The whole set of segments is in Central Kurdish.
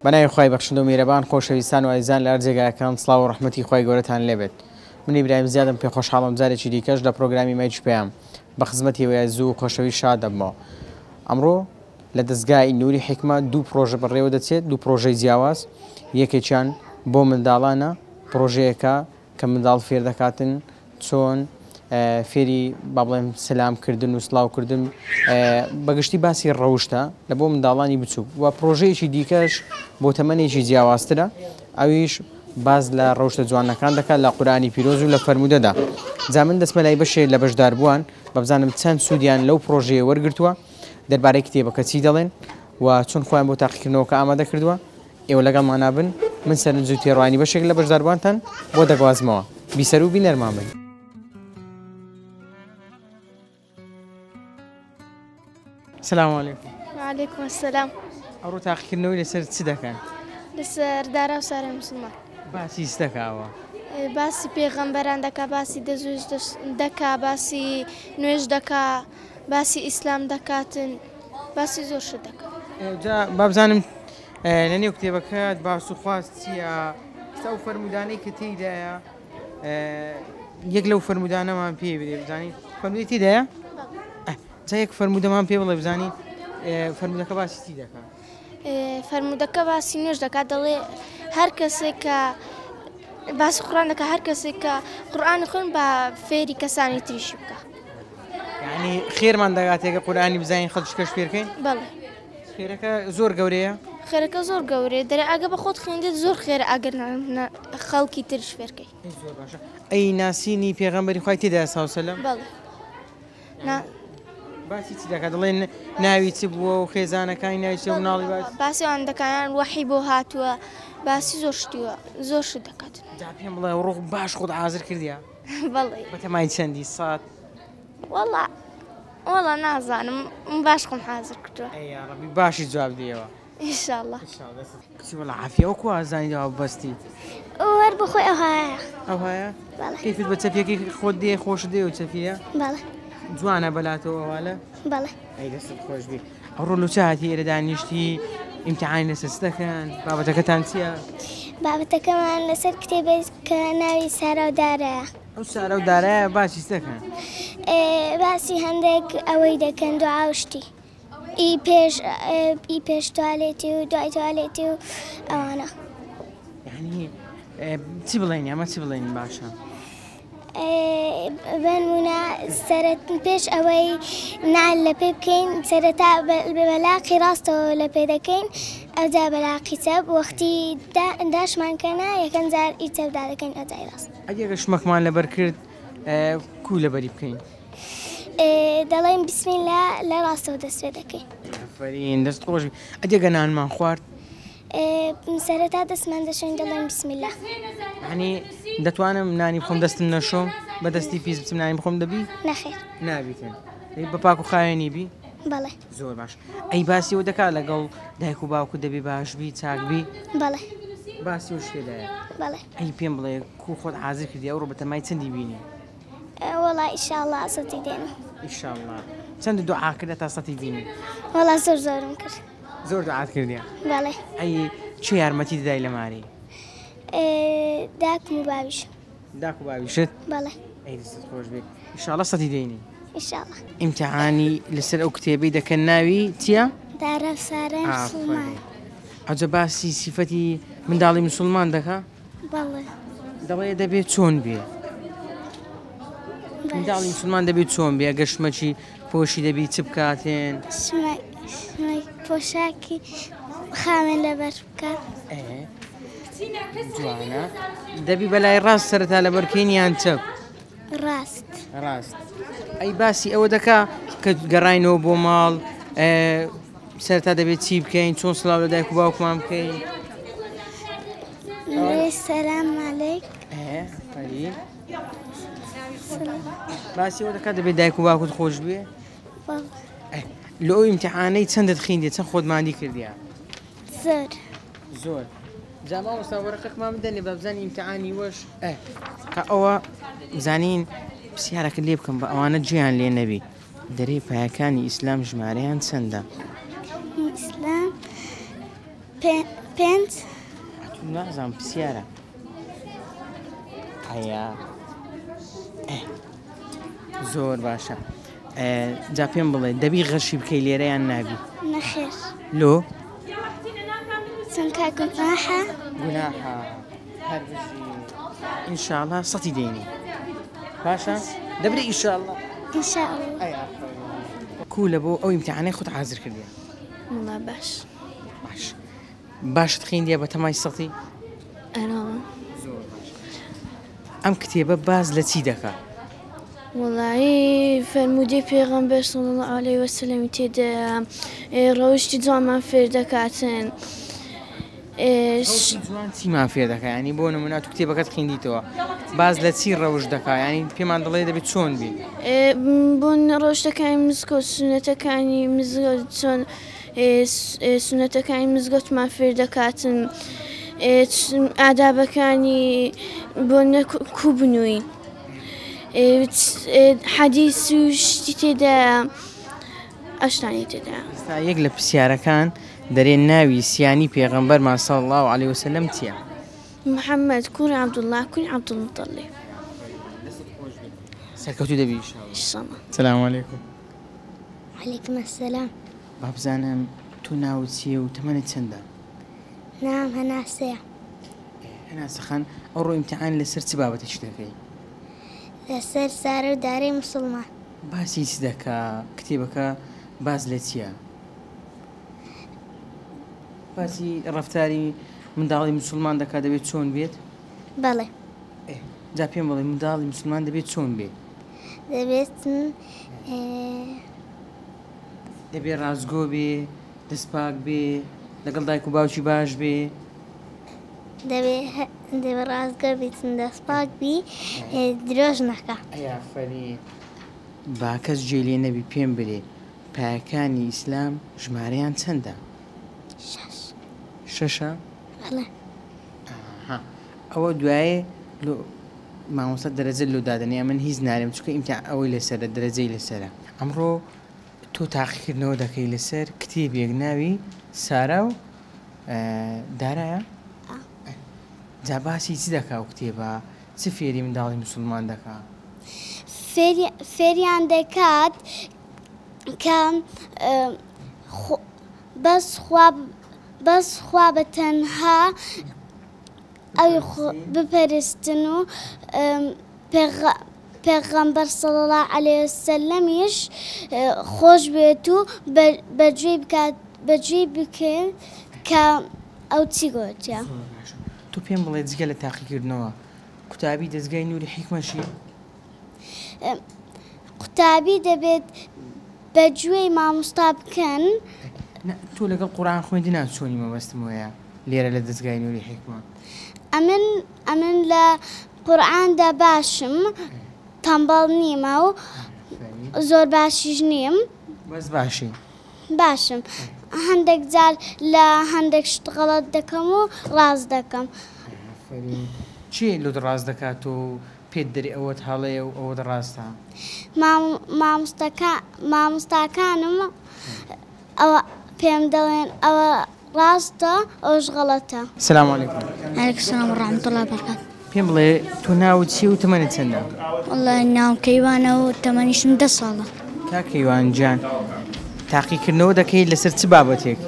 بەناوی خی بەخشندە و میرەبان خۆشەویستان و ئایزان لە ئەرجێگاکان سڵاو و ڕەحمەتی خی گەورەتان لێبێت. من ئیبراهیم زیادم پێ خۆشحاڵم جارێکی دیکەش لە پرۆگرامی مایچ پێیان بە خزمەتی وێ زوو خۆشەوی شاد دەبمەوە. ئەمڕۆ لە دەستگای نووری حکمە دوو پرۆژە بەڕێوە دەچێت، دوو پرۆژەی جیاواز، یەکێکیان بۆ منداڵانە، پرۆژەیەکە کە منداڵ فێر دەکاتن چۆن فێری با بڵێم سەلامکردن و سڵاوکردن بەگشتی باسی ڕەوشتە لە بۆ منداڵانی بچوو و پرۆژەیەکی دیکەش بۆ تەمەنێکی جیاوازترە، ئەویش باز لە ڕەوشتە جوانەکان دەکات لە قورئانی پیرۆز و لە فەرمودەدا. جا من دەستمە لای بەشێ لە بەشدار بووان بە بزانم چەند سوودیان لەو پرۆژەیە وەرگرتووە، دەربارەی کتێبەکە چی دەڵێن و چۆن خۆیان بۆ تاقیکردنەوەکە ئامادە کردووە. ئێوە لەگەڵمان نابن، من سەرنج و تێڕوانی بەشێک لە بەشداربوانتان بۆ دەگوازمەوە. بیسەر و بینەرمان بن. السلام عليكم. وعليكم السلام. ئەڕۆ تاقیکردنەوەی لەسەر چ دەکەن؟ لەسەر دارا و سارە موسڵمان. باسی چ دەکاوە؟ باسی پێغەمبەران دەکا، باسی دەزوج دەکا، باسی نوێژ دەکا، باسی ئیسلام دەکاتن، باسی زۆر شت دەکا. جا بابزانم لە نێو کتێبەکەت باس و خواست چییە؟ ئەو فەرمودانەی کە تێیدایە یەک لەو فەرمودانەمان پێ بدێ بزانین فەرمودەی تێدایە؟ جا یەک فەرمودەمان پێ بڵێ بزانین فەرمودەکە باسی چی دەکات؟ فەرمودەکە باسی نوێژ دەکات، دەڵێ هەر کەسێک کە باسی قورئان دەکا، هەر کەسێک کە قورئانی خوێن بە فێری کەسانی تریشی بکە. یعنی خێرمان دەگات ئێگە قورئانی بزانین خەڵکیش فێرکەین؟ بەڵێ. خێرەکە زۆر گەورەیە؟ خێرەکە زۆر گەورەیە، دەرێ ئەگە بە خۆت خوێندێت زۆر خێرە ئەگەر خەڵکی تریش فێرکەی. زۆر باشە. ئەی ناسینی پێغەمبەری خوای تێدایە ساڵ سەلەم؟ بەڵێ. باسی چی دەکات؟ دەڵێن ناوی چ بووە و خێزانەکانی ناوی چ و مناڵی باسی ئەوان دەکایان وەحی بۆ هاتووە، باسی زۆر شتیوە، زۆر شت دەکات. جا پێم بڵێ ڕۆخ باش خۆت حازر کردیە؟ بەڵێ. بەتەمای چەندی سات؟ وەڵا نازانم، باش خۆم حازر کردووە. ئەی یا ڕەبی باشی جواب دیەوە. ئینشاءڵڵا. کچی وەڵا عافیە وەکو ئازانیەوە بەستی. وەر بخۆی ئەو هەیە. ئەو هەیە؟ بەڵێ. کەیفت بە چەپیەکەی خۆت دێ خۆش دێ و چەپیە؟ بەڵێ. جوانە بەلاتەوە ئەوالە؟ بەڵێ. ئەی دەستت خۆش بی. ئەوڕۆ لوچە هاتی ئێرە دانیشتی ئیمتیحانی لەسەر چ دەکەن؟ بابەتەکەتان چییە؟ بابەتەکەمان لەسەر کتێبێک کە ناوی سارا و دارایە. ئەو سارە و دارایە باسی چ دەکەن؟ باسی هەندێک ئەوەی دەکەن دوعا و شتی. ئی پێش توالێتی و دوای توالێتی و ئەوانە. یعنی چی بڵێن ئەمە چی بڵێن باشە؟ بنمونە پێش ئەوەی نعل لە پێ بکەین سەرەتا بەلاقی ڕاستەوە لە پێ دەکەین، ئەوجا بەلاقی چەپ وەختی داشمانکەنا یەکەم جار ئی چەپدا دەکەین ئەجای ڕاست. ئەگەر شمەکمان لەبەر کرد کو لەبەری بکەین؟ دەڵێن بیسمیلا لە ڕاستەوە دەست پێ دەکەین. ئەفەرین دەست خۆشبی. ئەجێگە نانمان خوارد سەرەتا دەستمان دەشێن دەڵێن بیسمیلا. یعنی دەتوانم نانی بخۆم دەستم نەشۆم بە دەستی پیس بچم نانی بخۆم دەبی؟ نەخێر. نابیتن. بە پاک و خاوێنی بی؟ بەڵێ. زۆر باش. ئەی باسیەوە دەکات لەگەڵ دایک و باوکو دەبی باشبی چاکبی؟ بەڵێ. باسی و شتێدایە؟ بەڵێ. ئەی پێم بڵێ کو خۆت حازر کردی ئەوڕۆ بەتەمای چەندی بینی؟ وەڵا ئیشاءڵڵا سەتی دێنم. ئیشاءڵڵا. چەند دوعا کردە تا سەتی بینی؟ وەڵا زۆرم کرد. زۆر دوعات کردیە؟ بەڵێ. ئەی چه یارمەتی دەدای لە ماری؟ داکم و باویشم. داک و باویشت؟ بەڵێ. ئەی دەستت خۆش بێت. ئیشاءڵڵا سەتی دێنی؟ ئیشاءڵڵا. ئیمتیحانی لەسەر ئەو کتێبەی دەکەن ناوی چییە؟ دارا و سارە موسڵمان. ئەوجا باسی سیفەتی منداڵی موسڵمان دەکا؟ بەڵێ. دەڵێ دەبێت چۆن بێ؟ منداڵی موسڵمان دەبێت چۆن بێ؟ ئەگەر شمەکی پۆشی دەبی چ بکاتێن؟ شمەی پۆشاکی خاوێن لەبەر بکات. جوانە. دەبی بەلای ڕاست سەرەتا لەبەرکەین یان چەپ؟ ڕاست. ڕاست. ئەی باسی ئەوە دەکا کە گەڕاینەوە بۆ ماڵ سەرەتا دەبێت چی بکەین؟ چۆن سڵاو لە دایک و باوکمان بکەین؟ سەلام عەلەیک. باسی ئەوە دەکات دەبێت دایک و باوکت خۆش بێ؟ بەڵێ. لە ئەو ئیمتیحانەی چەندت خوێندی؟ چەند خۆت ماندی کردیە؟ زۆر. زۆر. جا مامۆستا وەرەقەکمان بدەنێ بە بزانین ئیمتیحانی وەش کە ئەوە بزانین پرسیارەکە لێ بکەم بە ئەوانە گوێیان لێ نەبی. دەرەی پایەکانی ئیسلام ژمارەیان چەندە؟ ئیسلام پێنج نازانم پرسیارە هەیە زۆر باشە جا پێم بڵێ دەبی غەشی بکەی لێرەیان نابی نەخێر لۆ چونکە گوناحە گوناحە هەرگیز ئینشاءڵڵا سەتی دێنی باشە دەبرێ ئینشاءڵڵا ئینشاءڵڵا کو لە بۆ ئەو ئیمتیحانەی خۆت حازر کردیە وڵا باش باش باشت خوێندیە بە تەمای سەتی ئەراوە ئەم کتێبە باز لە چی دەکات وڵایی فەرمودەی پێغەمبەر صلی الله علیه وسلم تێدا ڕەوشتی جوانمان فێر دەکاتن جوان چیمان فێر دەکات ینی بۆ نمونە تو کتێبەکەت خوێندیتەوە باز لە چی ڕەوش دەکات ینی پێمان دەڵێ دەبێت چۆن بی بۆن ڕۆژتەکانی مزگەوت سونەتەکانی مزگەوت چۆن سونەتەکانی مزگەوتمان فێر دەکاتن ئادابەکانی بۆ کوبنووی حەدیث و شتی تێدا ئەشتانی تێدا یەک لە پرسیارەکان دەرێن ناوی سیانی پێغەمبەرمان صلی الله علیه وسلم چییە محەممەد کوڕی عەبدوڵڵاه کوڕی عەبدوڵموتەڵیب سەرکەوتوو دەبی ئینشاڵڵا سەلام عەلەیکوم عەلەیکم ئەسسەلام با بزانم تو ناوت چییە و تەمەنت چەندە نام هەناسەیە هەناسەخان ئەو ڕۆ ئیمتیحان لەسەر چ بابەتێکی دەکەی لەسەر سارە و دارەی موسڵمان باسی چ دەکا کتێبەکە باز لە چییە باسی ڕەفتاری منداڵی موسڵمان دەکات دەبێت چۆن بێت بەڵێ جا پێم بڵێ منداڵی موسڵمان دەبێت چۆن بێت دەبێت ڕازگۆ بێ دەستپاک بێ لەگەڵ دایک و باوکی باش بێ دەبێت ڕازگە بیتن دەستپاک بی درۆژ نەکە ئەیافەری با کەس جێلێ نەبی پێم برێ پایەکانی ئیسلام ژمارەیان چەندە شەشە بەڵێ ئەوە دوایێ مامۆستا دەرەجە لۆ دادنێ من هیچ نارێم چکە ئیمتیحان ئەوەی لەسەرە دەرەجەی لەسەرە ئەمڕۆ تۆ تاقیکردنەوە دەکەی لەسەر کتێبێک ناوی سارا و دارایە جا باسی چی دەکا و کتێبە چ فێری منداڵی موسڵمان دەکا فێریان دەکات کە بەس خوا بە تەنها ئەوی بپەرستن و پێغەمبەر صلی الله علیه وسلمیش خۆش بێت و بەگوێ بکەن کە ئەو چی گوتیە تو پێم بڵێ جگە لە تاقیکردنەوە قوتابی دەستگای نووری حیکمەشی قوتابی دەبێت بەگوێی مامۆستا بکەن تۆ لەگەڵ قورئان خوێندی چۆنی مەبەستم وەیە لێرە لە دەستگای نووری حیکمە ئەمن لە قورئاندا باشم تەمبەڵ نیمە و زۆر باشیش نیم بەس باشی باشم هەندێک جار لە هەندێک شت غەڵەت دەکەم و ڕاست دەکەم چی لۆ ڕاست دەکات و پێت دەری ئەوەت هەڵەیە و ئەوەت ڕاستە مامۆستاکانم ئەوە پێم دەڵێن ئەوە ڕاستە ئەوش غەڵەتە سەلام عەلەیکوم عەلەیکم سەلام وەڕەحمەتوڵڵاهی وبەرەکاتوه پێم بڵێ تو ناوت چی و تەمەنت چەندە وەڵڵاهی ناوم کەیوانە و تەمەنیشم 10 ساڵە کا کەیوان گیان تاقیکردنەوە دەکەی لەسەر چ بابەتێک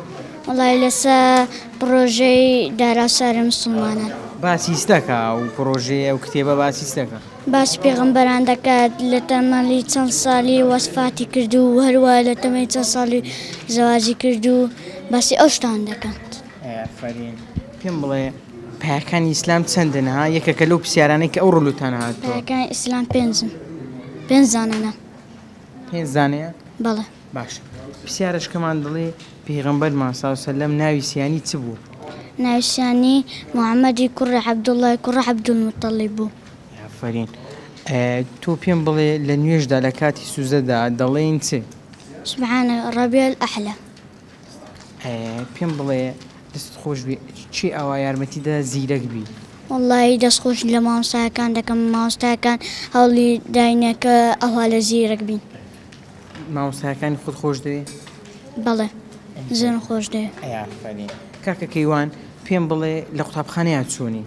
وەڵڵاهی لەسەر پرۆژەی داراسارە موسڵمانان باسی دەکا و پرۆژەیە و کتێبە باسی دەکا باسی پێغەمبەران دەکات لە تەمەنی چەند ساڵی وەسفاتی کردو و هەروە لە تەمەنی چەند ساڵی زەواجی کردو باسی ئەو شتان دەکات ئافرین پێم بڵێ پایەکانی ئیسلام چەندن ها یەکێکە لەو پرسیارانەی کە ئەو ڕۆلوتان هاتووە پایەکانی ئیسلام پێنج زانانە پێنج زانەیە بەڵێ باش پرسیارەشکەمان دڵێ پێغەمبەرمان صلی الله علیه وسلم ناوی سیانی چ بوو ناویشانی محەممەدی کوڕی عەبدوڵڵاهی کوڕی عەبدولموتەڵیب بوو ئافرین تۆ پێم بڵێ لە نوێژدا لە کاتی سوزەدا دەڵێن چ سبحان ربی الأعلى پێم بڵێ دەست خۆش بێ چی ئەوە یارمەتیدا زیرەک بی وەڵڵاهی دەستخۆش لە مامۆستایەکان دەکەم مامۆستایەکان هەوڵی داینەکە ئەوها لە زیرەک بین مامۆستایەکانی خۆت خۆش دەوێ بەڵێ زۆر خۆش دەوێ ئافرین کاکە کەیوان پێم بڵێ لە قوتابخانەیە چوونی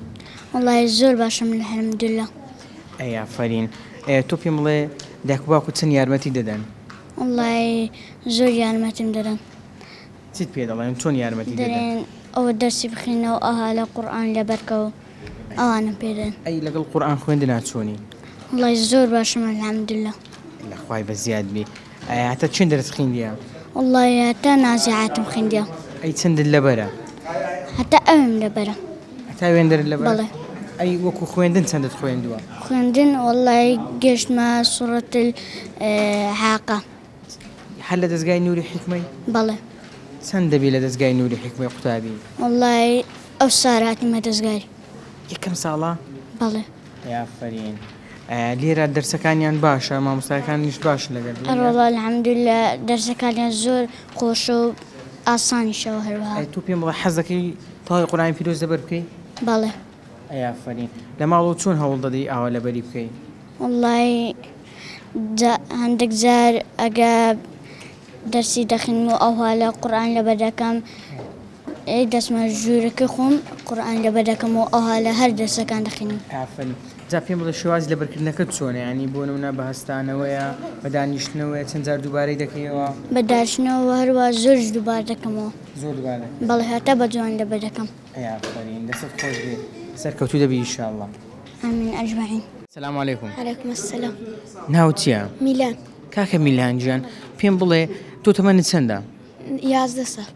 والله زۆر باشم الحەمدوللا. ئەی ئافرین تۆ پێم بڵێ دایک و باوکو چەند یارمەتی دەدەن؟ والله زۆر یارمەتیم دەدەن. چیت پێ دەڵێن چۆن یارمەتی دەدەن؟ دەڵێن ئەوە دەرسی بخینەوە ئاها لە قورئان لەبەرکەوە ئەوانم پێ دەدەن. ئەی لەگەڵ قورئان خوێندنا چۆنی؟ والله زۆر باشم الحەمدوللا. لەخوای بە زیاد بێ. هەتا چەند دەرس خوێندیە؟ والله هەتا نازیعاتم خوێندیە. ئەی چەندت لەبەرە؟ هەتا ئەوم لەبەرە. هەتا وێندرت لەبەرە؟ بەڵێ. ئەی وەکو خوێندن چەندت خوێندووە؟ خوێندن والله گەشتمە سوورەت الحاقە. هەر لە دەستگای نووری حیکمەی؟ بەڵێ. چەند دەبێت لە دەستگای نووری حیکمەی قوتابی؟ والله ئەو ساراتیمە دەستگاری. یەکەم ساڵە؟ بەڵێ. یافرین. لێرە دەرسەکانیان باشە مامۆستاکانیش باشە لەگەڵ والله الحەمدوللا دەرسەکانیان زۆر خۆش و ئاسانیشەوە هەروەها. تو پێم بڵێ حەز دەکەی تاڵی قورئانی پیرۆز لەبەر بکەی؟ بەڵێ. ئەیافرین. لە ماڵەوە چۆن هەوڵ دەدەی ئاوا لەبەری بکەی؟ والله هەندێک جار ئەگە دەرسی دەخین و ئەوها لە قورئان لەبەر دەکەم دەستمە ژوورەکە خۆم قورئان لەبەر دەکەم و ئەوها لە هەر دەرسەکان دەخینم. ئافرین. جا پێم بڵێ شێوازی لەبەرکردنەکەت چۆنە؟ ینی بۆ نمونە بە هەستانەوەیە بە دانیشتنەوەیە چەند جار دووبارەی دەکەیەوە؟ بە داشتنەوە هەروە زۆر دووبار دەکەمەوە. زۆر دووبارە؟ بەڵێ هەتا بە جوان لەبەر دەکەم. ئەیافرین دەستت خۆش بێ سەرکەوتوو دەبی ئینشاءڵڵا. ئامین ئەجمەعین. سلام عەلەیکوم. عەلەیکوم ئەسسەلام. ناوت چییە؟ میلان. کاکە میلان گیان پێم بڵێ تۆ تەمەنت چەندە؟ 11 ساڵ.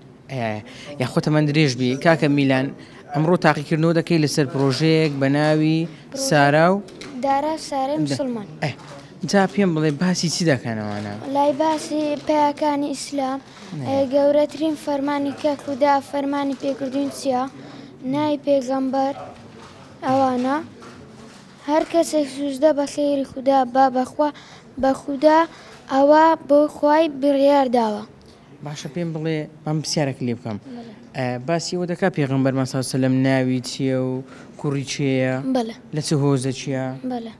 یاخۆ تەمەند درێژ بی. کاکە میلان ئەمڕۆ تاقیکردنەوە دەکەی لەسەر پرۆژەیەک بە ناوی سارا و دارا سارەی موسڵمان. جا پێم بڵێ باسی چی دەکەنەوەانە؟ لای باسی پێیەکانی ئیسلام گەورەترین فەرمانی کە خودا فەرمانی پێکردوین چییە؟ نای پێغەمبەر ئەوانە هەر کەسێک سوژدە بە خێری خودا با بەخوا بە خودا ئەوە بۆ خوای بڕیار داوە. باشە پێم بڵێ ئەم پرسیارێک لێ بکەم. باسی ئەوە دەکا پێغەمبەرمان سەڵ عەلەیهی وسەلەم ناوی چییە و کوڕی چێیە؟ بەڵێ. لە چ هۆزە چییە؟ بەڵێ.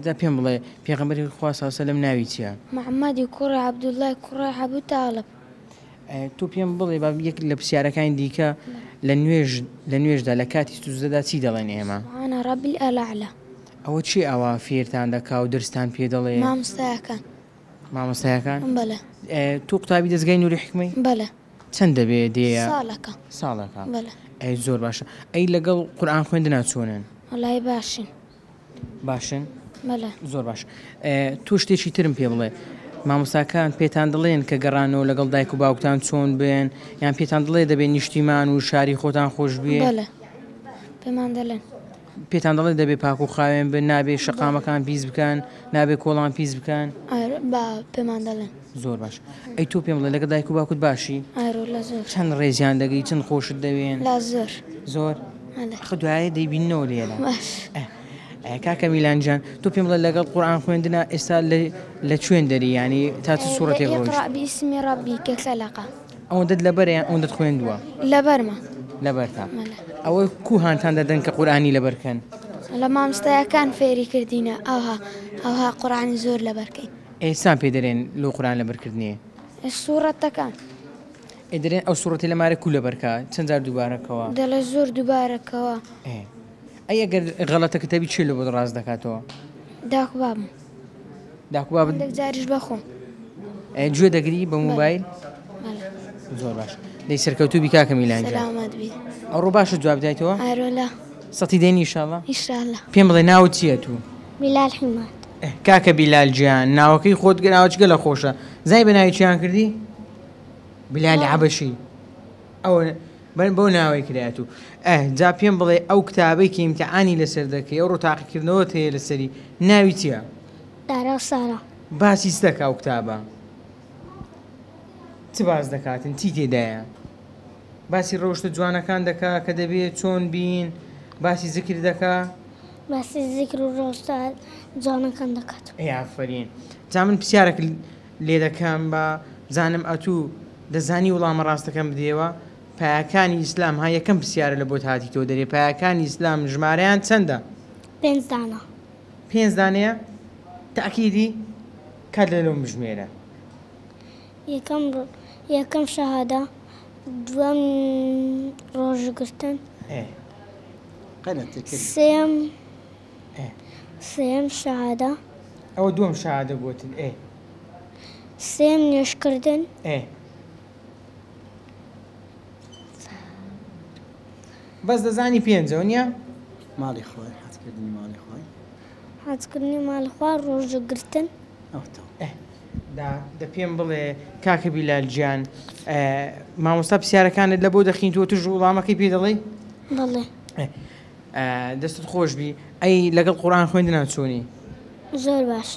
دا پێم بڵێ پێغەمبەری خوا سەڵ عەلەیهی وسەلەم ناوی چییە؟ محەممەدی کوڕی عەبدوڵڵای کوڕی حەبوو تاڵب. تۆ پێم بڵێ با یەک لە پرسیارەکانی دیکە لە نوێژدا لە کاتی سوزدەدا چی دەڵێن ئێمە؟ سوبحانە ڕەبی الئەعلا. ئەوە چی ئەوە فێرتان دەکا و دەرستان پێ دەڵێ؟ مامۆستایەکان. مامۆستایەکان؟ بەڵێ. تۆ قوتابی دەستگای نووری حیکمەی؟ بەڵێ. چەند دەبێت دێە؟ ساڵەکە. ساڵەکە. بەڵێ. ئەی زۆر باشە. ئەی لەگەڵ قورئان خوێندنا چۆنن؟ وەڵای باشین. باشن؟ بەڵێ. زۆر باش. تۆ شتێکی ترم پێ بڵێ مامۆستاکان پێتان دەڵێن کە گەڕانەوە لەگەڵ دایک و باوکتان چۆن بێن یان پێتان دەڵێ دەبێت نیشتیمان و شاری خۆتان خۆش بێ؟ بەڵێ. پێمان دەڵێن. پێتان دەڵێ دەبێت پاک و خاوێن بن نابێت شەقامەکان پیس بکەن نابێت کۆڵان پیس بکەن؟ با پێمان دەڵێن. زۆر باش. ئەی تۆ پێم بڵێ لەگە دایک و باوکت باشی؟ ئایرۆ لە زۆر. چەند ڕێزیان دەگەی چەند خۆشت دەوێن؟ لە زۆر. زۆر؟ خە دوایە دەیبینەوە لێرە. باش. کاکە میلانجان تۆ پێم بڵێ لەگەڵ قورئان خوێندنا ئێستا لە کوێن دەری ینی تا چ سوورەتێک ڕۆیشت؟ اقرأ باسم ربك خلق. ئەوەندەت لەبەرە ئەوەندەت خوێندووە؟ لەبەرمە. لەبەرتە. ئەوە کوهانتان دەدەن کە قورئانی لەبەرکەن؟ لە مامۆستایەکان فێری کردینە ئەوها قورئانی زۆر لەبەرکەین. ئێستا پێ دەرێن لۆ قورئان لەبەرکردنیە؟ سوورەتەکان. دەرێن ئەو سوورەتی لەمارە کو لەبەرکە چەند جار دووبارەکەوە؟ دەڵێ زۆر دووبارەکەوە. ئەی ئەگەر غەڵەتە کتێبی چی لە بۆ ڕاست دەکاتەوە؟ داکوبابم. داکوبابت؟ هەندێک جاریش بەخۆم. گوێ دەگری بە موبایل؟ زۆر باش. دەی سەرکەوتوو بی کاکە میلانجان. سەلامەت بیت. ئەوڕۆ باشە جواب دایتەوە؟ ئایرۆلا. سەتی دێنی ئینشاڵڵا؟ ئینشاءڵڵا. پێم بڵێ ناوت چییە تو؟ بیلال حیمات. کاکە بیلال گیان ناوەکەی خۆت ناوچگە لە خۆشە زای بە ناوی چیان کردی؟ بیلالی عەبەشی. ئەوە بۆ ناوی کرایەت و جا پێم بڵێ ئەو کتابەی کە ئیمتیحانی لەسەر دەکەی ئەو ڕۆتاقیکردنەوەت هەیە لەسەری ناوی چییە؟ دارا و سارا. باسی چ دەکا ئەو کتابە؟ چ باس دەکاتن چی تێدایە؟ باسی ڕۆشتە جوانەکان دەکا کە دەبێت چۆن بین باسی زیکر دەکا؟ باسی زیکر و ڕۆشتە جوانەکان دەکات. ئافرین. جا من پرسیارێک لێ دەکەم بە زانم ئەتوو دەزانی وەڵامە ڕاستەکەم بدێەوە پایەکانی ئیسلام ها یەکەم پرسیارە لە بۆ هاتی تۆ دەرێ پایەکانی ئیسلام ژمارەیان چەندە؟ 5 دانە. 5 دانەیە؟ تاکیدی کات لە لەو بژمێرە؟ یەکەم شەهادە دوام ڕۆژگرتن قەنەتێک سێم شەهادە ئەوە دووەم شەهادە بۆتن سێم نوێژکردن بەس دەزانی پێنجەوە نییە ماڵی خۆی حەزکردنی ماڵی خۆی حەزکردنی ماڵخوا ڕۆژگرتن دە پێم بڵێ کاکە بیلال گیان مامۆستا پرسیارەکانت لە بۆ دەخینتوە توش وڵامەکەی پێ دەڵێ بەڵێ دەستت خۆشبی ئەی لەگەڵ قورئان خوێندنە چۆنی زۆر باش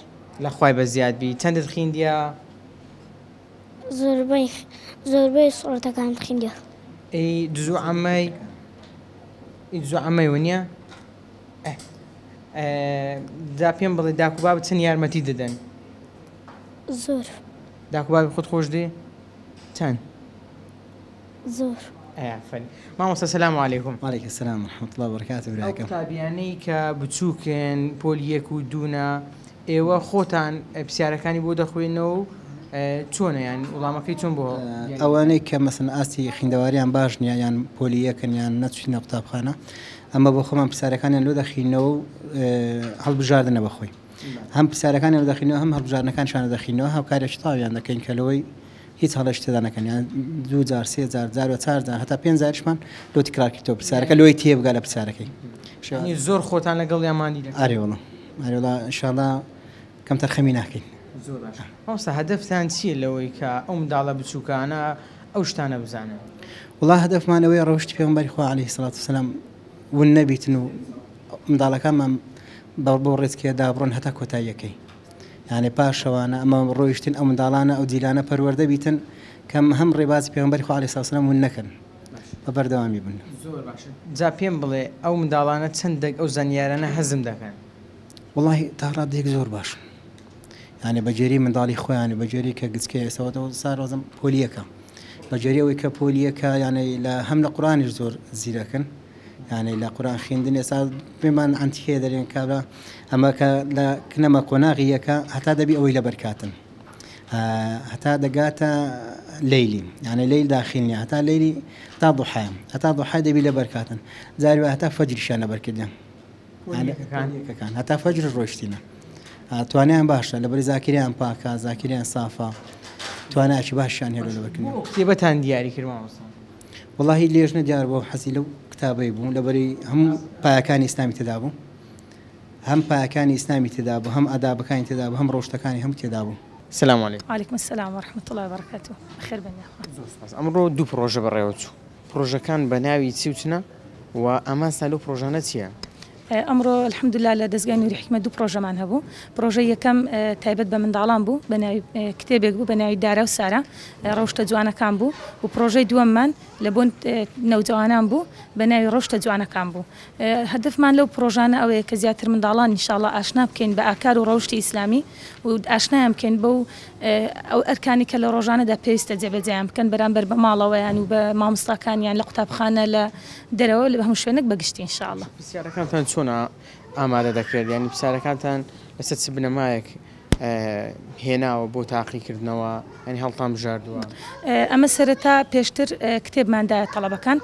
لەخوای بە زیادبی چەندت خوێندیە زۆربەی سوورەتەکان خوێندیە ئەی جزو عەمەی وە دا پێم بڵێ داکوباب چەند یارمەتی دەدەن زۆر داکوبابی خۆت خۆش دێ چەند زۆر ئەفەن مامۆستا سەلام عەلەیکوم وعەلەیکم سەلام ورحمەتوڵڵا وبەرەکاتوه ئەو براکەم قوتابیانەی کە بچووکن پۆلی یەک و دوونە ئێوە خۆتان پرسیارەکانی بۆ دەخوێنەوە و چۆنە یان وڵامەکەی چۆن بۆ ئەوانەی کە مەسەن ئاستی خوێندەواریان باش نییە یان پۆلی یەکن یان نەچوینە قوتابخانە ئەمە بۆ خۆمان پرسیارەکانیان لۆ دەخینەوە و هەڵبژاردنە بەخۆی هەم پرسیارەکانیان دەخینەوە هەم هەڵبژاردنەکانشانە دەخینەوە هاوکارێکی تاویان دەکەین کە لەوەی هیچ هەڵەش تێدا نەکەن یان 2000 3000 جار و 4000 هەتا 5000شمان لۆ تکرارکردەوە پرسیارەکە لۆی تێبگا لە پرسیارەکەی زۆر خۆتان لەگەڵ یامانی دەکەن ئارێوەڵە ئینشاءڵڵا کەم تەرخەمی ناکەین زۆر باش مامۆستا هەدەفتان چییە لەوەی کە ئەو منداڵە بچووکانە ئەو شتانە بزانن وڵا هەدەفمان ئەوەیە ڕەوشتی پێغەمبەری خوا عەلەیهی سەڵات وسەلام ون نەبیتن و منداڵەکانمان بۆ ڕێزکێ دابڕۆن هەتا کۆتاییەکەی یعنی پاشەوانە ئەمە ڕۆیشتن ئەو منداڵانە ئەو جیلانە پەروەردە بیتن کەم هەم ڕێبازی پێغەمبەری خوا عەلەیهی سەڵات وسەلام ون نەکەن بە بەردەوامی بن زۆر باشە جا پێم بڵێ ئەو منداڵانە چەندێک ئەو زانیارانە هەزم دەکەن وڵی تا ڕادێک زۆر باش یعنی بەجێری منداڵی خۆیانی بەجێری کە گچکە ئێسەوەەوە ساڕۆزم پۆلیەکە بەجێری ئەوەی کە پۆلیەکە یانەی لە هەم لە قورآنیش زۆر زیرەکەن یعنی لە قورآن خوێندن ئێستا پێمان ئەنتیکێ دەرێن کابرا ئەمە کە لە کنەمە قۆناغی یەکە هەتا دەبی ئەوەی لە بەرکاتن هەتا دەگاتە لەیلی یعنی لەیل داخلنی هەتا لەیلی تا ضحای هەتا ضحای دەبی لە بەرکاتن زاروە هەتا فەجریشان لەبەرکردن یەکەکان هەتا فەجر ڕۆیشتینە توانیان باشە لەبەری زاکریان پاکە زاکریان سافە توانایکی باشیان هێرە لەبەرکردن کتێبەتان دیاری کرد مامۆستا وڵی لێژنە دیار بۆ حەزی لەو کتابەی بوو لەبەری هەموو پایەکانی ئیسلامی تێدا بوو هەم پایەکانی ئیسلامی تێدا بوو هەم ئادابەکانی تێدا بوو هەم ڕۆژتەکانی هەموو تێدا بوو سلام علیکم وعلیکم السلام ورحمة الله وبركاته خير بني ئەمڕۆ دوو پرۆژە بەڕێوە چوو پرۆژەکان بە ناوی چی وچنە و ئەمان سالۆ پرۆژانە چییە ئەمڕۆ الحەمدوللا لە دەستگای نووری حکمە دوو پرۆژەمان هەبوو پرۆژە یەکەم تایبەت بە منداڵان بوو بە ناوی کتێبێک بوو بە ناوی دارە و سارە ڕۆشتە جوانەکان بوو و پرۆژەی دووەممان لە بۆ نەوجوانان بوو بە ناوی ڕۆشتە جوانەکان بوو هەدفمان لەو پرۆژانە ئەوەیە کە زیاتر منداڵان ئینشاءڵڵا ئاشنا بکەین بە ئاکار و ڕەوشتی ئیسلامی و ئاشنایان بکەین بەو ئەو ئەرکانی کە لە ڕۆژانەدا پێویستە جێبەجێیان بکەن بەرامبەر بە ماڵەوەیان و بە مامۆستاکانیان لە قوتابخانە لە دەرەوە لە هەموو شوێنێک بەگشتی ئینشاءڵڵا پرسیارەکانتان چۆنە ئامادە دەکرێت ینی پرسیارەکانتان لەسەر چ بنەمایەک هێناوە بۆ تاقیکردنەوە ینی هەڵتان بژاردووە ئەمە سەرەتا پێشتر کتێبماندایە تەڵەبەکان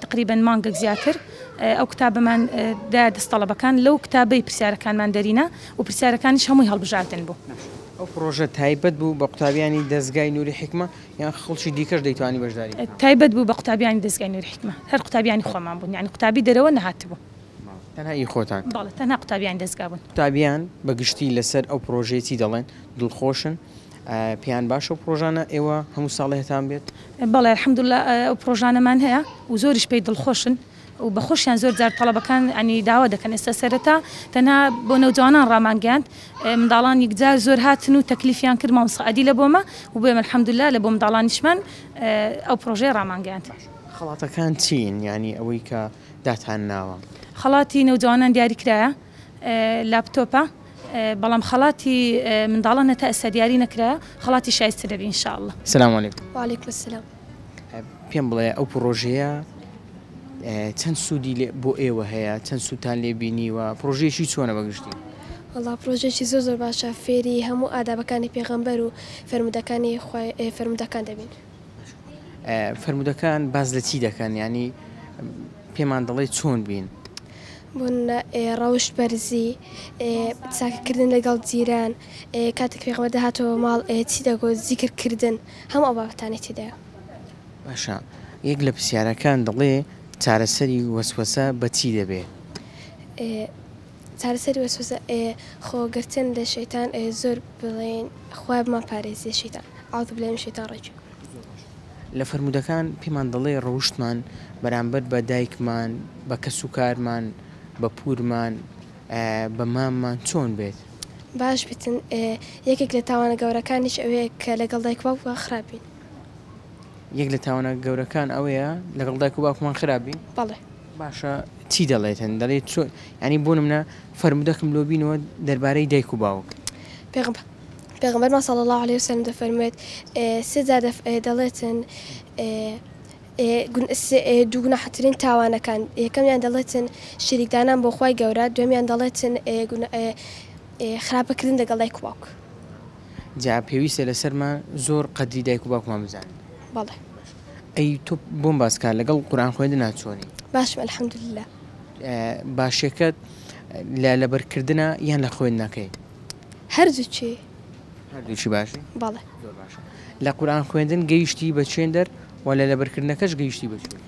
تقریبەن مانگێک زیاتر ئەو کتابەمان دا دەستەڵەبەکان لەو کتابەی پرسیارەکانمان دەرینە و پرسیارەکانیش هەمووی هەڵبژاردن بوو ئەو پرۆژە تایبەت بوو بە قوتابیانی دەستگای نووری حکمە یان خەڵکی دیکەش دەیتوانی بەشداری تایبەت بوو بە قوتابیانی دەستگای نووری حکمە هەر قوتابیانی خۆمان بوون یعنی قوتابی دەرەوە نەهاتبوو تەنها ئی خۆتان بەڵێ تەنها قوتابیانی دەستگا بوون قوتابیان بەگشتی لەسەر ئەو پرۆژەیەتی دەڵێن دڵخۆشن پێیان باشە و پرۆژانە ئێوە هەموو ساڵی هەتان بێت بەڵێ الحەمدولیلا ئەو پرۆژانەمان هەیە و زۆریش پێی دڵخۆشن و بەخۆشیان زۆر جار تەڵەبەکان ئەنی داوا دەکەن ئێستا سەرەتا تەنها بۆ نەوجوانان ڕامانگەاند منداڵان یەکجار زۆر هاتن و تەکلیفیان کرد مامۆستاعەدی لە بۆمە و بێمە الحەمدولیلا لە بۆ منداڵانیشمان ئەو پرۆژەی ڕامانگەاند خەڵاتەکان چین ینی ئەوەی کە داتان ناوە خەڵاتی نەوجوانان دیاری کرایە لاپتۆپە بەڵام خەڵاتی منداڵان هەتا ئێستا دیاری نەکرایە خەڵاتی شایستە دەبی ئینشاءڵڵا سلام علیکم وعلیکم السلام پێم بڵێ ئەو پرۆژەیە چەند سوودی بۆ ئێوە هەیە چەند سووتان لێ بینیوە پرۆژەیەکی چۆنە بەگشتی وڵا پرۆژێکی زۆر باشە فێری هەموو ئادابەکانی پێغەمبەر و فەرمودەکانی فەرمودەکان دەبین فرمودەکان باز لە چی دەکەن ینی پێمان دەڵێ چۆن بین بوون ڕەوشت بەرزی چاکەکردن لەگەڵ جیران کاتێک پێغەمبەر دەهاتەوە ماڵ چی دەگۆ زیکردکردن هەموو ئەو بابەتانێتی تێدایە. باشە یەک لە پرسیارەکان دەڵێ چارەسەری وەسوەسە بە چی دەبێت؟ چارەسەری وەسوەسە خۆگرتن لە شەیتان زۆر بڵێن خوای بمان پارێزیە شەیتان ئاوت بڵێن شەیتان ڕێکی لە فرمودەکان پێمان دەڵێ ڕەوشتمان بەرامبەر بە دایکمان بە کەس و کارمان بە پورمان بە ماممان چۆن بێت؟ باش بتن یەکێک لە تاوانە گەورەکانیش ئەوەیە کە لەگەڵ دایک و باوک خراپین. یەک لە تاوانە گەورەکان ئەوەیە لەگەڵ دایک و باوکمان خراپین؟ بەڵێ. باشە چی دەڵێتن دەڵێت چۆن ینی بۆ نمونە فرمودەکەم لۆ بینەوە دەربارەی دایک و باوک. پێغەمبەرمان صلی الله عليه وسلم دەفەرمێت سێ جار دەڵێتن دوو گوناحترین تاوانەکان یەکەمیان دەڵێتن شریکدانان بۆ خوای گەورە دوێمیان دەڵێتن خراپەکردن لەگەڵ دایک و باوک. جا پێویستە لەسەرمان زۆر قەدری دایک و باوکمان بزانین. بەڵێ. ئەی تۆ بۆم باسکار لەگەڵ قورئان خوێندن ناچۆنی؟ باشم الحەمدولله. باشیەکەت لە لەبەرکردنە یان لە خوێندنەکەی؟ هەردووچی. هەردووچی باشی؟ بەڵێ. زۆر باشە. لە قورئان خوێندن گەیشتی بە چێن دەر و لە لەبەرکردنەکەش گەیشتی بە چێن؟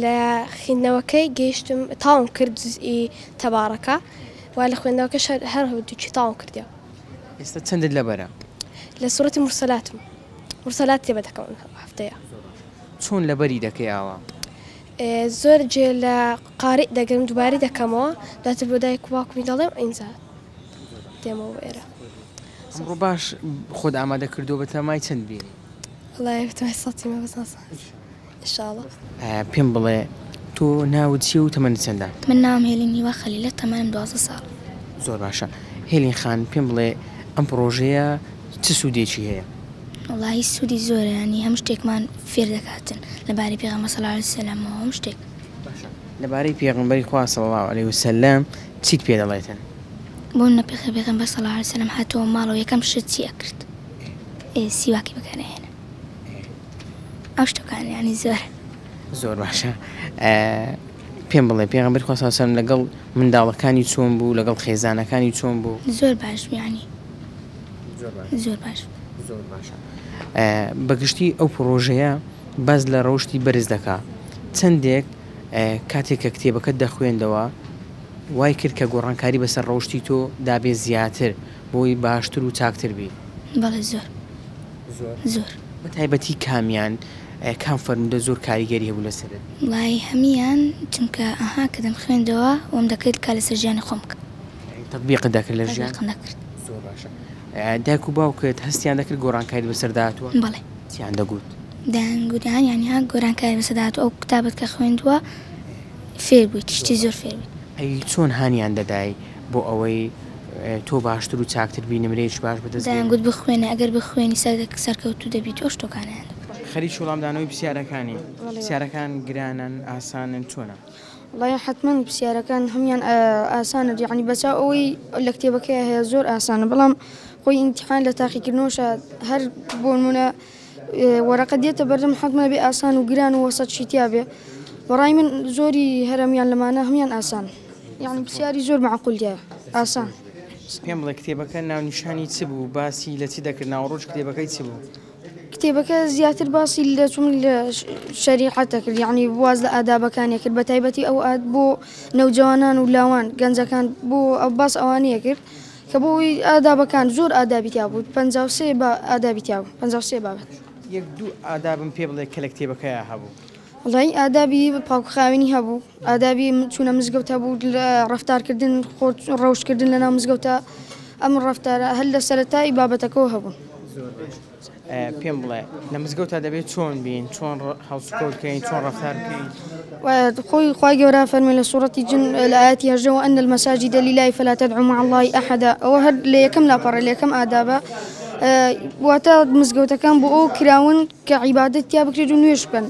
لە خوێندنەوەکەی گەیشتم تاوم کرد جزئی تەبارەکە و لە خوێندنەوەکەش هەر هەردووچی تاوم کردیەوە. ئێستا چەندت لەبەرە؟ لە سوورەتی مرسەلاتم. مرسەلات تێبە دەکەم هەفتەیە. چۆن لەبەری دەکەی ئاوا؟ زۆر جێ لە قارئ دەگەم دووبارەی دەکەمەوە دواتر بۆ دایک و باوکمی دەڵێم ئینجا دێمەوە ئێرە. ئەمڕۆ باش خۆت ئامادە کردووە بە تەمای چەند بینی؟ وڵای بتمای سەڵتیمە بەس ناسا ئینشاءڵڵا. پێم بڵێ تۆ ناوت چییە و تەمەنت چەندە؟ من ناوم هێلین هیوا خەلیلە تەمەنم 12 ساڵ. زۆر باشە. هێلین خان پێم بڵێ ئەم پرۆژەیە چ سوودێکی هەیە؟ وڵی سوودی زۆرە ینی هەموو شتێکمان فێر دەکاتن لەبارەی پێغەمبەر صلی الله علیه وسلم و هەموو شتێک. لەبارەی پێغەمبەری خوا صلی الله علیه وسلم چیت پێ دەڵێتن؟ بۆ منە پێغەمبەر صلی الله علیه وسلم هاتەوە ماڵەوە یەکەم شت چی ئەکرد؟ سیواکی بەکارهێنا. ئەو شتەکان ینی زۆر باشە. پێم بڵێ پێغەمبەری خوا صلی الله علیه وسلم لەگەڵ منداڵەکانی چۆن بوو لەگەڵ خێزانەکانی چۆن بوو؟ زۆر باش ینی زۆر باش. زۆر باشە. بەگشتی ئەو پرۆژەیە باز لە ڕەوشتی بەرز دەکا چەندێک کاتێک کە کتێبەکەت دەخوێندەوە وای کرد کە گۆڕانکاری بەسەر ڕەوشتی تۆ دابێ زیاتر بۆی باشتر و چاکتر بی؟ بەڵێ زۆر بە تایبەتی کامیان کام فەرمودە زۆر کاریگەری هەبوو لەسەرت؟ وڵی هەمیان چونکە ئەها کە دەم خوێندەوە وەم دەکرد کا لەسەر ژیانی خۆم بکە تەطبیقت دەکرد لە ژیان؟ نەکرد. زۆر باشە. دایک و باوکت هەستیان دەکرد گۆڕانکاری بەسەرداتوە؟ بەڵێ. چیان دەگوت؟ دەنگوتیان ینی ها گۆڕانکاری بەسەرداتوە ئەو کتابەت کە خوێندووە فێر بوویت شتی زۆر فێر بوویت. ئەی چۆن هانیان دەدای بۆ ئەوەی تۆ باشتر و چاکتر بی نمرێش باش بەدەست؟ دەیانگوت بخوێنە ئەگەر بخوێنی سەرکەوتوو دەبیت ئەو شتۆکانیان. خەریکی وەڵامدانەوەی پرسیارەکانی پرسیارەکان گرانن ئاسانن چۆنە؟ والله حتما پرسیارەکان هەمیان ئاسانە یعنی بەچاو ئەوەی لە کتێبەکەی هەیە زۆر ئاسانە بەڵام خۆی ئیمتیحان لە تاقیکردنەوەشە هەر بۆ نمونە وەرەقە دێتە بەردەم حتما بێ ئاسان و گران و وەسەد شیتیا بێ. بەڕای من زۆری هەرەمیان لەمانە هەمیان ئاسان یعنی پرسیاری زۆر معقولە ئاسان. پێم بڵێ کتێبەکە ناونیشانی چ بوو باسی لە چی دەکرد ناوڕۆژ کتێبەکەی چ بوو؟ کتێبەکە زیاتر باسی لە چون لە شەریعەتە کرد یعنی واز لە ئادابەکانی کرد بە تایبەتی ئەو بۆ نەوجوانان و لاوان گەنجەکان بۆ ئەو باس ئەوانەیە کرد کە بۆی ئادابەکان زۆر ئادابیتیا بوو 53 بە ئادابیتیا بوو 53 بابەت. یەک دوو ئادابم پێ بڵێ کە لە کتێبەکەیە هەبوو؟ وڵی ئادابی پاکوخاوێنی هەبوو ئادابی چوونە مزگەوت هەبوو ڕەفتارکردن ڕەوشکردن لە ناو مزگەوتە ئەم ڕەفتارە هەر لە سەرەتای بابەتەکەەوە هەبوون. پێم بڵێ لە مزگەوتە دەبێت چۆن بین چۆن هەڵسکۆڵکەین چۆن ڕەفتار بکەین؟ خوي گەورە فەرمێ لە سوورەتی جن لە ئاەتی هەژدەوە ئەن المەساجد لله فلا تدعوا مع الله أحدا ئەوە هەر لە یەکەم لاپەڕە لە یەکەم ئادابە واتە مزگەوتەکان بۆ ئەو کراون کە عیبادەت یا بکرێت و نوێژ بکەن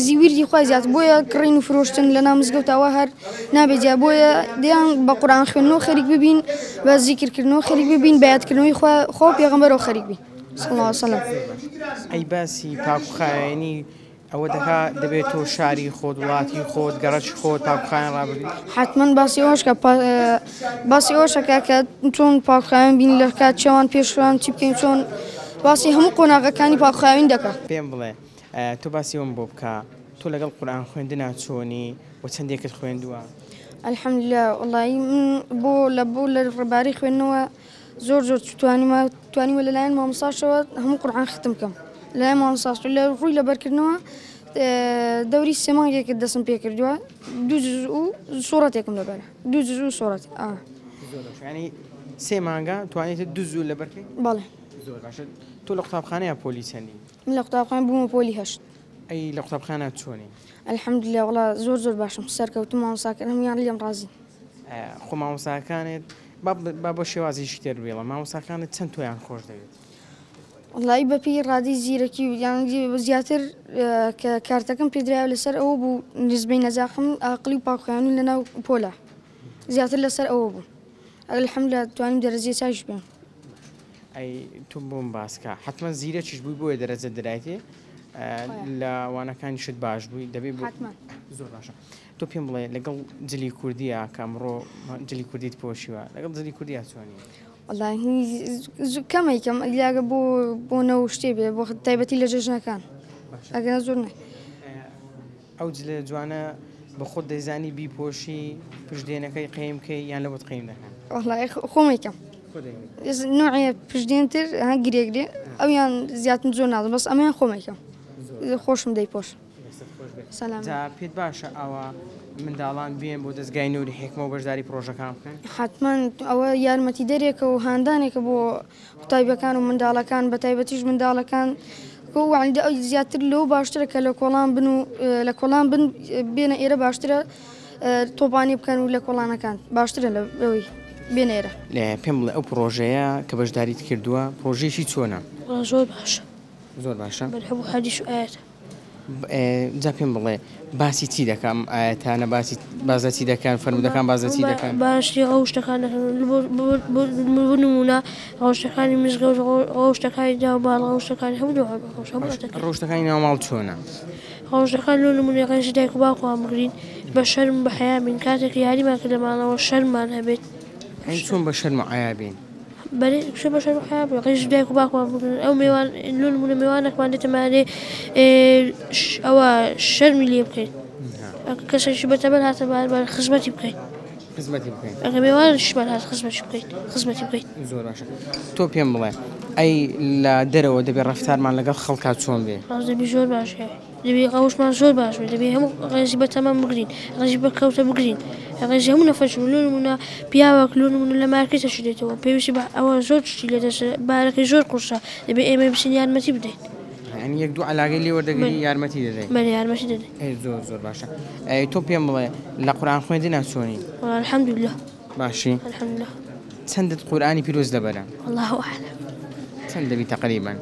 زیویری خوا زیات بۆیە کڕین و فرۆشتن لە ناو مزگەوتەوە هەر نابێجیا بۆیە دەیان بە قورئان خوێندنەوە خەریک ببین بە زیکردنەوە خەریک ببین بەیادکردنەوەی خۆ پێغەمبەرەوە خەریک بین. صلى الله عليه وسلم. ئەی باسی پاکوخایەنی ئەوە دەکات دەبێت تۆ شاری خۆت وڵاتی خۆت گەڕەکی خۆت پاکوخایەن ڕابگریت؟ حتما باسی ئەوەشەکە کە چۆن پاکخاوین بین لە کات چێوان پێشوان چی بکەین چۆن باسی هەموو قۆناغەکانی پاکخاوین دەکات. پێم بڵێ تۆ باسی ئەوم بۆ بکە تۆ لەگەڵ قورئان خوێندنا چۆنی و چەندێکت خوێندووە؟ الحەمدوللا وڵی من بۆ لە ڕێباری خوێندنەوە زۆر توانیمە لەلایەن مامۆستاشەوە هەموو قورئان ختم بکەم لەلایەن مامۆستاش لە ڕووی لەبەرکردنەوە دەوری سێ مانگێکت دەستم پێ کردووە 2 جزء و سوورەتێکم لەبەرە 2 جزء و سوورەت ینی سێ مانگە توانێت 2 جزء لەبەرکەی؟ بەڵێ. زۆر باشە. تۆ لە قوتابخانەیە پۆلی چەندی؟ من لە قوتابخانە بوومە پۆلی 8. ئەی لە قوتابخانە چۆنی؟ الحەمدوللا وڵا زۆر باشم سەرکەوتم مامۆستاکان هەمویان لێم ڕازین. خۆ مامۆستاکانت با بۆ شێوازیشی تێر بێڵە مامۆستاکانت چەند تۆیان خۆش دەوێت؟ وڵی بەپی ڕادی زیرەکی یان زیاتر کە کارتەکەم پێدراوە لەسەر ئەوە بوو نزبەی نەزاقم ئاقلی و پاکخایەنی لەناو پۆلە زیاتر لەسەر ئەوە بوو. الحەمدوللا توانیم دەرەجەی چاویش بێم. ئەی تو بۆم باسکە حتمما زیرەکیش بووی بۆیە دەرەجە دەرایەتێ لە وانەکانیشت باش بووی دەبێت زۆر باشە. تۆ پێم بڵێ لەگەڵ جلی کوردیە کە ئەمڕۆ جلی کوردیت پۆشیوە لەگەڵ جلی کوردیا چۆنی؟ وڵی کەمێکم ئەگەر بۆ نەوە شتێ بێ بۆ تایبەتی لە جەژنەکان ئەگەر زۆر نە. ئەو جلە جوانە بە خۆت دەیزانی بیپۆشی پشتێنەکەی قەیمکەی یان لەوت قەیم دەکەن؟ وڵی خۆمێکم نوعی پشتێنتر هەن گرێگرێ ئەویان زیاتر زۆر نازم بەس ئەمەیان خۆمێکم خۆشم دەیپۆش. پێت باشە ئەوە منداڵان بێن بۆ دەستگای نووری حکمە و بەشداری پرۆژەکان بکەن؟ حتما ئەوە یارمەتی دەرێکە و هاندانێکە بۆ قوتایبەکان و منداڵەکان بە تایبەتیش منداڵەکان ئەو زیاتر لەو باشترە کە لە کۆڵان بن و لە کۆڵان بن بێنە ئێرە باشترە تۆپانی بکەن و لە کۆڵانەکان باشترە لە ئەوی بێنە ئێرە. پێم بڵێ ئەو پرۆژەیە کە بەشداریت کردووە پرۆژێکی چۆنە؟ زۆر باشە. زۆر باشە. هەموو حەدیث و ئاەتە. جا پێم بڵێ باسی چی دەکەم ئاەتانە بازە چی دەکەن فەرمودەکان بازە چی دەکەن؟ باشی ئەو شتەکان بۆ نمونە ڕۆژتەکانی مزگەوت ڕۆژتەکانی داوماڵ ڕۆژتەکانی هەموو ڕۆژتەکانی ناوماڵ چۆنە؟ ڕۆژتەکان لەو نمونەکانی دایک و باوکوان بگرین بە شەرم بە حەیامین کاتێک یاریمان کە لەمانەوە شەرمان هەبێت. چۆن بە شەرم و عەیابین؟ بەێ بە شەرم و حەیا ڕێژ دایک و باوکوان بگرن ئەو میوان لۆ نمونە میوانێکمان دێتەمانێ ئەوە شەرمی لێ بکەین کەسێکی بەتەبەر هاتە خزمەتی بکەین ئەگە میوانشمان هات خزمەتی بکەیت. زۆر باشە. تۆ پێم بڵێ ئەی لە دەرەوە دەبێت ڕەفتارمان لەگەڵ خەڵکا چۆن بێ؟ دەبی زۆر باشە دەبێ ڕەوشمان زۆر باش بێت دەبێ هەموو ڕێزی بەتەمام بگرین ڕێزی بەکەوتە بگرین ڕێزی هەموو نەفەرش لۆ نمونە پیاوەک لۆ نمونە لە مارکێتەش دێتەوە پێویستی بە ئەوە زۆر شتی لێ دەچێت بارەکەی زۆر قورسە دەبێ ئێمە بچین یارمەتی بدەین. ینی یەک دوو عەلاقەی لێ وەردەگری یارمەتی دەدەین؟ بەڵێ یارمەتی دەدەین. زۆر باشە. تۆ پێم بڵێ لە قورئان خوێندنە چۆنی؟ الحەمدوللا باشی؟ الحەمدوللا. چەندت قورئانی پیرۆز دەبەرە؟ والله ئەعلەم. چەند دەبی تەقریباً؟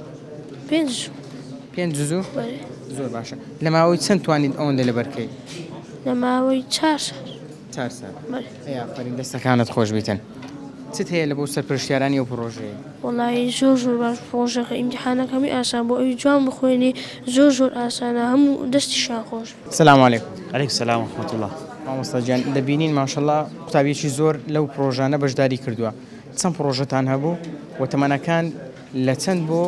5 جزء؟ بەڵێ. زۆر باشە. لە ماوەی چەند توانیت ئەوەندە لەبەرکەی؟ لە ماوەی 4 ساڵ. 4 ساڵ. ئەفەرین دەستەکانت خۆش بیتن. چت هەیە لە بۆ سەرپەرشتیارانی ئەو پرۆژەیە؟ وڵی زۆر باش پرۆژەکە ئیمتیحانەکەمی ئاسان بۆ ئەوی جوان بخوێنی زۆر ئاسانە هەموو دەستیشان خۆش. سلام علیکم. علیکم سلام و رحمة الله. مامۆستا گیان دەبینین ماشەڵڵا قوتابیەکی زۆر لەو پرۆژانە بەشداری کردووە. چەند پرۆژەتان هەبوو و تەمەنەکان لە چەند بۆ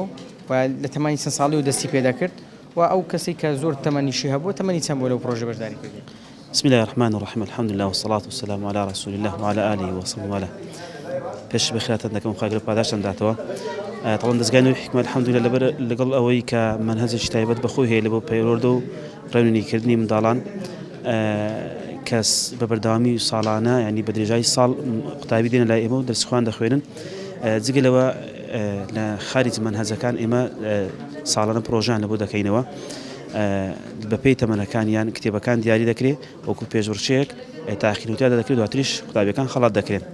لە تەمەنی چەند ساڵی و دەستی پێدا کرد و ئەو کەسی کە زۆر تەمەنیشی هەبوو تەمەنی چەند بۆ لەو پرۆژە بەشداری کردی؟ بسم الله الرحمن الرحيم الحمد لله والصلاة والسلام على رسول الله وعلى آله وصحبه وله. پێش بخیراتەن دەکەم خاگرە پاداشتان داتەوە. تەڵەن دەستگای نووری حکمە الحەمدولله لەبەر لەگەڵ ئەوەی کە منهەجێکی تایبەت بەخۆی هەیە لە بۆ پەیوەردە و ڕێونینیکردنی منداڵان کەس بە بەردەوامی ساڵانە ینی بە درێژایی ساڵ قوتابی دێنە لای ئێمە و دەرسخوان دەخوێنن. جگەلەوە لە خارج منهەجەکان ئێمە ساڵانە پرۆژان لە بۆ دەکەینەوە بەپێی تەمەنەکانیان کتێبەکان دیاری دەکرێت وەکو پێشبڕچەیەک تاخیروتیادا دەکرێت دواتریش قوتابیەکان خەڵات دەکرێت.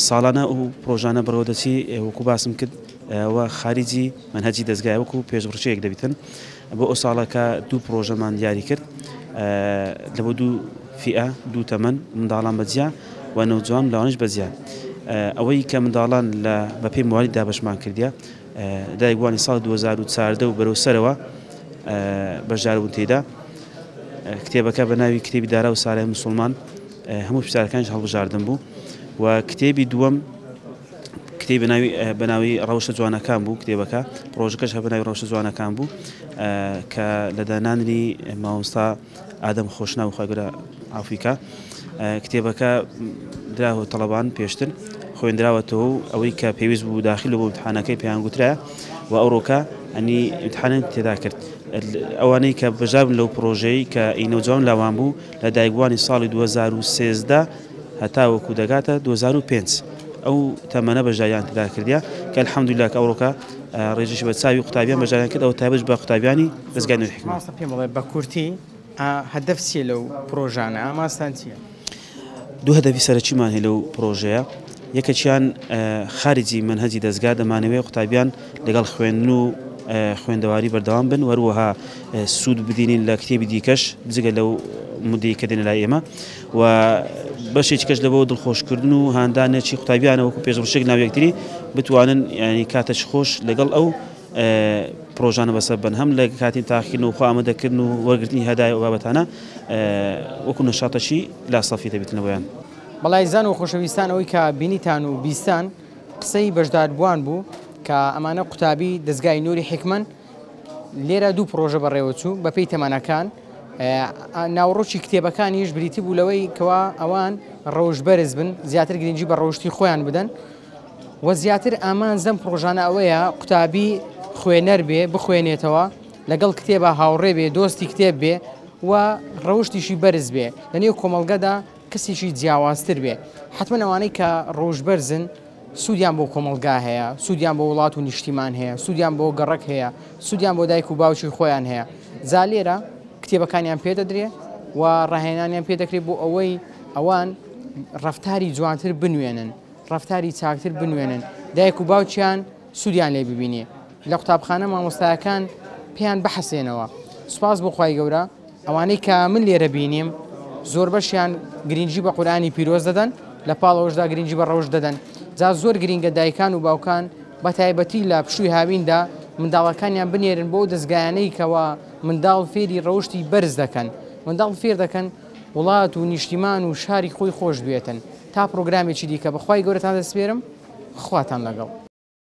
ساڵانە و پرۆژانە بەڕەوە دەچی وەکو باسم کرد ئەوە خارجی منهەجی دەستگای وەکو پێشبڕچەیەک دەبیتن. بۆ ئەو ساڵەکە دوو پرۆژەمان دیاری کرد لە بۆ دوو فئە دوو تەمەن منداڵان بەجیا و نەوجوان لاوانش بەجیا. ئەوەی کە منداڵان لە بەپێی موالی دابەشمان کردیا دایکبوانی ساڵ 2014 و بەرەو سەرەوە بەشداربوون تێدا. کتێبەکە بە ناوی کتێبی دارا و سارای موسڵمان هەموو پرسیارەکانیش هەڵبژاردن بوو و کتێبی دووەم کتێبی بە ناوی ڕەوشە جوانەکان بوو. کتێبەکە ڕۆژەکەش هە بە ناوی ڕەوشە جوانەکان بوو کە لە دانانی مامۆستا ئادەم خۆشنا و خواگەورە ئافریکا. کتێبەکە دراوە تەڵەبان پێشتر خوێندراوەتەوە و ئەوەی کە پێویست بوو داخل بۆ امتحانەکەی پێیان گوترایە و ئەوڕۆکە ئەنی امتحانن تێدا کرد. ئەوانەی کە بەژابن لەو پرۆژەی کە ئینەوجوان لاوان بوو لە دایکبوانی ساڵی 2013 هەتا وەکو دەگاتە 2005 ئەو تەمەنە بەژایان تێدا کردیا کە الحەمدوللا کە ئەوڕۆکە ڕێژەی بە چاوی قوتابیان بەژایان کرد ئەو تایبەت بە قوتابیانی دەستگای نوێی حکومەت. پێم بڵێ بە کورتی هەدەف چیە لەو پرۆژانە ئاماستان چییە؟ دوو هەدەفی سەرەکیمان هەیە لەو پرۆژەیە. یەکەکیان خارجی منهەجی دەستگا دەمانەوێت قوتابیان لەگەڵ خوێندن و خوێندەواری بەردەوام بن وەروەها سوود بدینین لە کتێبی دیکەش جگە لەو مدەی کە دێنە لای ئێمە و بەشێکی کەش لەبەوە دڵخۆشکردن و هاندانێکی قوتابیانە وەکو پێشبڕشێک ناو یەکتری بتوانن ینی کاتەش خۆش لەگەڵ ئەو پرۆژانە بەسەر بن هەم لە کاتی تاقیکردن و خۆ ئامادەکردن و وەرگرتنی هەدایە و بابەتانە وەکو نەشاتەشی لا سەفی دەبێتنەوەیان. بەڵای زان و خۆشەویستان ئەوەی کە بینیتان و بیستان قسەی بەشداربووان بوو کە ئەمانە قوتابی دەستگای نووری حکمەن لێرە دوو پرۆژە بەڕێوەچوو بەپێی تەمەنەکان ناوڕۆکی کتێبەکانیش بریتی بوو لەوەی کەوا ئەوان ڕەوشبەرز بن زیاتر گرنگی بە ڕۆشتی خۆیان بدەن و زیاتر ئامان زەم پرۆژانە ئەوەیە قوتابی خوێنەر بێ بخوێنێتەوە لەگەڵ کتێبە هاوڕێ بێ دۆستی کتێب بێ و ڕەوشتیشی بەرز بێ لەنێو کۆمەڵگەدا کەسێکی جیاوازتر بێ. حتمما ئەوانەی کە ڕۆژبەرزن سوودیان بۆ کۆمەلگا هەیە، سوودیان بۆ وڵات و نیشتیمان هەیە، سوودیان بۆ گەڕک هەیە، سوودیان بۆ دایک و باوکی خۆیان هەیە. جا لێرە کتێبەکانیان پێدەدرێ و ڕاهێنانیان پێدەکرێت بۆ ئەوەی ئەوان ڕەفتاری جوانتر بنوێنن، ڕەفتاری چاکتر بنوێنن، دایک و باوکیان سوودیان لێ ببینێ. لە قوتابخانە مامۆستایەکان پێیان بەحەسێنەوە. سوپاس بۆ خوای گەورە ئەوانەی کە من لێرە بینیم زۆر بەشیان گرنگی بە قورئانی پیرۆز دەدەن لە پاڵەوەشدا گرنگی بە ڕەوش دەدەن. جا زۆر گرنگە دایکان و باوکان بە تایبەتی لە پشووی هاویندا منداڵەکانیان بنێرن بۆ دەستگایانەی کەوا منداڵ فێری ڕەوشتی بەرز دەکەن، منداڵ فێر دەکەن وڵات و نیشتیمان و شاری خۆی خۆش بێتن. تا پرۆگرامێکی دیکە بەخوای گەورەتان دەسپێرم خواتان لەگەڵ.